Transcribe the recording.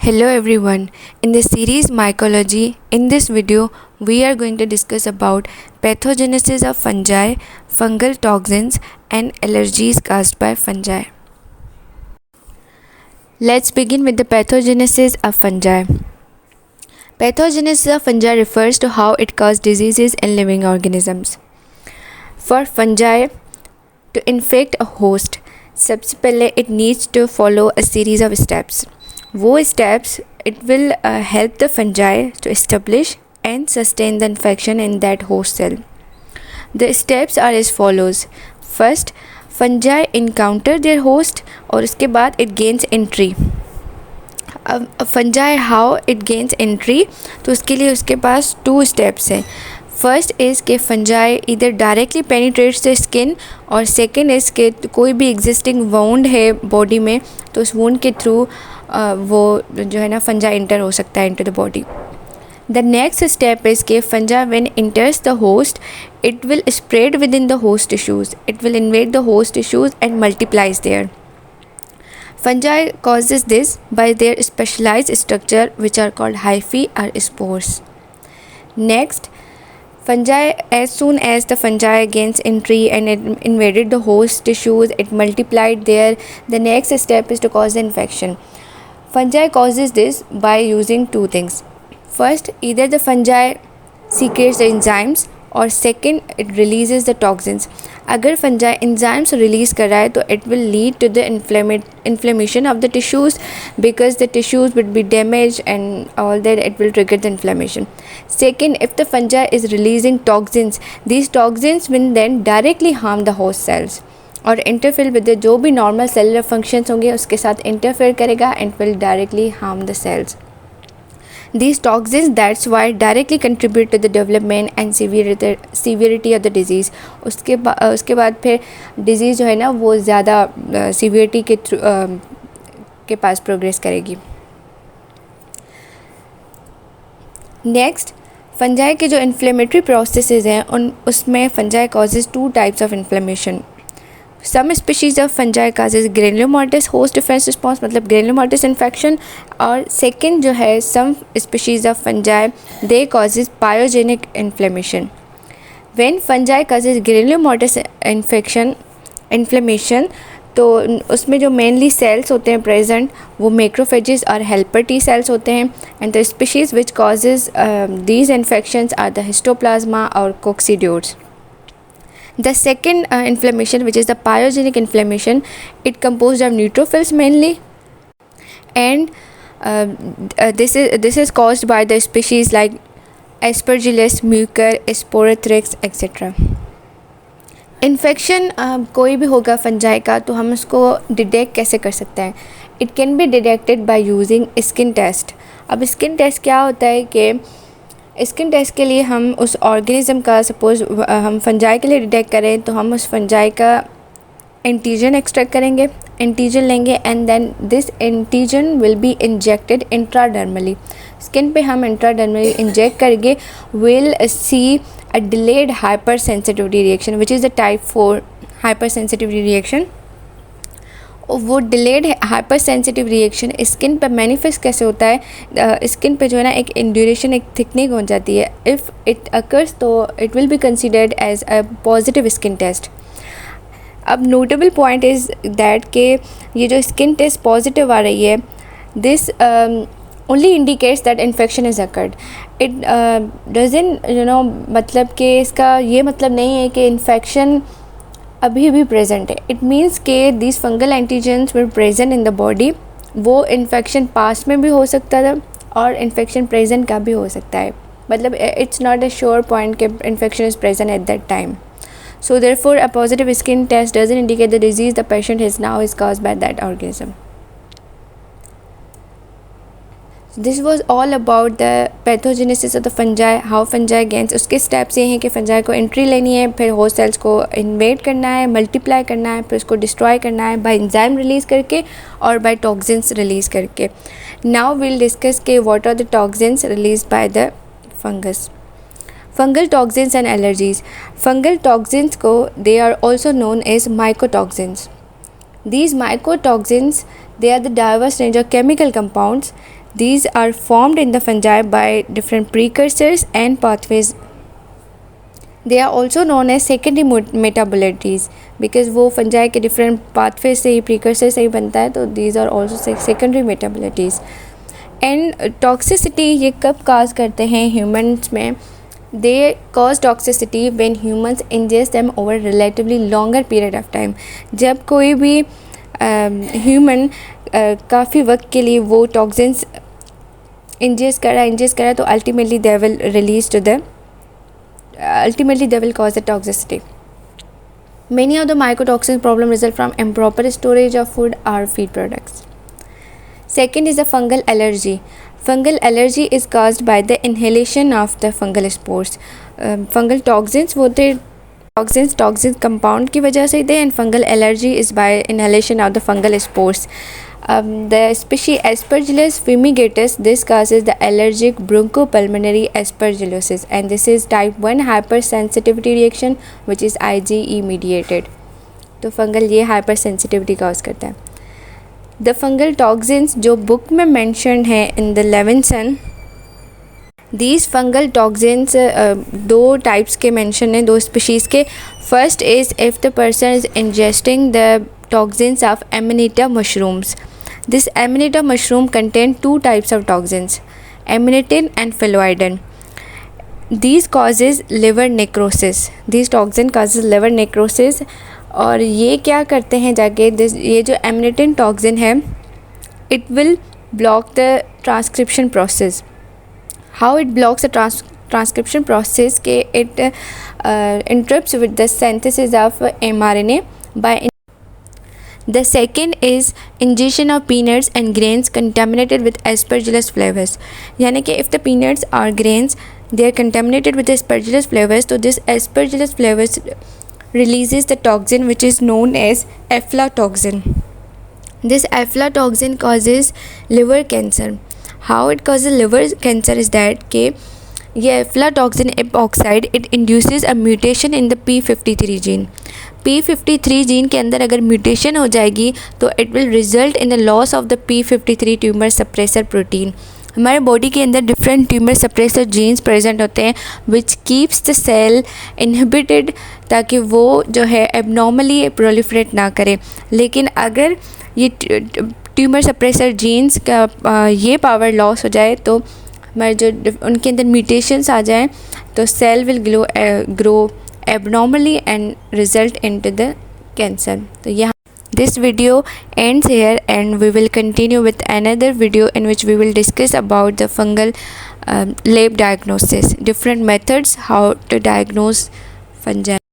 Hello everyone. In the series Mycology, in this video we are going to discuss about pathogenesis of fungi, fungal toxins and allergies caused by fungi. Let's begin with the pathogenesis of fungi. Pathogenesis of fungi refers to how it causes diseases in living organisms. For fungi to infect a host, सबसे पहले it needs to follow a series of steps. वो steps it will help the fungi to establish and sustain the infection in that host cell. The steps are as follows. First, fungi encounter their host और उसके बाद it gains entry. fungi how it gains entry, तो उसके लिए उसके पास 2 steps हैं. First is कि fungi इधर डायरेक्टली पेनिट्रेट्स द स्किन, और सेकेंड इज़ कि कोई भी एग्जिस्टिंग वाउंड है बॉडी में तो उस वुंड के थ्रू वो जो है ना फंजाई इंटर हो सकता है into the body. The next step is कि fungi when enters the host it will spread within the host tissues, it will invade the host tissues and multiplies there. Fungi causes this by their specialized structure which are called hyphae or spores. Next, fungi, as soon as the fungi gains entry and it invaded the host tissues, it multiplied there. The next step is to cause the infection. Fungi causes this by using 2 things. First, either the fungi secretes the enzymes और second it releases the toxins. अगर fungi enzymes release कर रहा है तो it will lead to the inflammation of the tissues because the tissues will be damage and all that it will trigger the inflammation. Second, if the fungi is releasing toxins, these toxins will then directly harm the host cells और interfere with जो भी normal cellular functions होंगे उसके साथ interfere करेगा and will directly harm the cells. These toxins, that's why, directly contribute to the development and severity of the disease. उसके बाद फिर disease जो है ना वो ज़्यादा severity के पास progress करेगी. Next, fungi के जो inflammatory processes हैं उसमें fungi causes 2 types of inflammation. Some species of fungi causes granulomatous host defense response, मतलब granulomatous infection. और second जो है some species of fungi they causes pyogenic inflammation. When fungi causes granulomatous inflammation तो उसमें जो mainly sales होते हैं present वो मैक्रोफेजेस और हेल्पर टी सेल्स होते हैं. And the species which causes these infections are the histoplasma और coccidioides. The second inflammation, which is the pyogenic inflammation, it composed of neutrophils mainly, and this is caused by the species like Aspergillus, Mucor, Sporothrix, etc. Infection कोई भी होगा fungi का तो हम उसको detect कैसे कर सकते हैं? It can be detected by using skin test. अब स्किन टेस्ट क्या होता है कि स्किन टेस्ट के लिए हम उस ऑर्गेनिज़म का सपोज़ हम फंजाई के लिए डिटेक्ट करें तो हम उस फंजाई का एंटीजन एक्सट्रैक्ट करेंगे, एंटीजन लेंगे and then this antigen will be injected intradermally. Skin पे हम इंट्राडर्मली इंजेक्ट करके will see a delayed hypersensitivity reaction which is the type 4 hypersensitivity reaction. वो delayed hypersensitive reaction skin पर manifest कैसे होता है? Skin पे जो है ना एक ड्यूरेशन एक थिकनिंग हो जाती है. इफ़ इट अकर्स तो it will be considered as a positive skin test. अब नोटेबल पॉइंट इज़ दैट कि ये जो स्किन टेस्ट पॉजिटिव आ रही है this only indicates that infection is occurred. It doesn't मतलब कि इसका ये मतलब नहीं है कि इन्फेक्शन अभी भी प्रेजेंट है. इट मीन्स के this fungal antigens were present in the body. वो इन्फेक्शन पास्ट में भी हो सकता था और इन्फेक्शन प्रेजेंट का भी हो सकता है. मतलब it's not a sure point कि infection is present at that time. So therefore a positive skin test doesn't indicate the disease the patient has now is caused by that organism. This was all about the pathogenesis of the fungi, how fungi gains. उसके steps ये हैं कि fungi को entry लेनी है, फिर host cells को invade करना है, मल्टीप्लाई करना है, फिर उसको डिस्ट्रॉय करना है बाय एंजाइम रिलीज़ करके और बाय टॉक्सिन्स रिलीज़ करके. नाउ विल डिस्कस के what are the toxins release by the fungus. Fungal toxins and allergies. Fungal toxins they are also known as mycotoxins. These mycotoxins, they are the diverse range of chemical compounds These are formed in the fungi by different precursors and pathways. They are also known as secondary metabolites because वो fungi के different pathways से ही precursor से ही बनता है, तो these are also secondary metabolites. And toxicity ये कब cause करते हैं humans में? They cause toxicity when humans ingest them over relatively longer period of time. जब कोई भी human काफ़ी वक्त के लिए वो toxins ingest कर रहा है तो ultimately they will cause the toxicity. Many of the mycotoxin problem result from improper storage of food or feed products. Second is the fungal allergy. Fungal allergy is caused by the inhalation of the fungal spores. Fungal toxins होते toxins compound की वजह से दे, and fungal allergy is by inhalation of the fungal spores. The species Aspergillus fumigatus, this causes the allergic bronchopulmonary aspergillosis, and this is type 1 hypersensitivity reaction which is IgE mediated. तो fungal ये hypersensitivity cause करता है. The fungal toxins जो book में mentioned है in the Levinson, these fungal toxins दो types के mention हैं, दो species के. First is if the person is ingesting the toxins of Amanita mushrooms. This Amanita mushroom contain two types of toxins, amanitin and phalloidin. These causes liver necrosis. These toxin causes liver necrosis. और ये क्या करते हैं जाके, ये जो amanitin toxin है it will block the transcription process. How it blocks the transcription process के it interrupts with the synthesis of mRNA by. The second is ingestion of peanuts and grains contaminated with Aspergillus flavus. यानी कि if the peanuts or grains they are contaminated with Aspergillus flavus, तो this Aspergillus flavus releases the toxin which is known as aflatoxin. This aflatoxin causes liver cancer. How it causes liver cancer is that कि ये aflatoxin epoxide it induces a mutation in the p53 gene. p53 gene के अंदर अगर mutation हो जाएगी तो it will result in the loss of the p53 tumour suppressor protein. हमारे body के अंदर different tumour suppressor genes present होते हैं which keeps the cell inhibited, ताकि वो जो है एबनॉर्मली प्रोलिफरेट ना करे. लेकिन अगर ये ट्यूमर सप्रेसर जीन्स का ये पावर लॉस हो जाए तो हमारे जो उनके अंदर म्यूटेशंस आ जाएं तो cell will grow abnormally and result into the cancer. तो यहाँ this video ends here and we will continue with another video in which we will discuss about the fungal lab diagnosis, different methods how to diagnose fungi.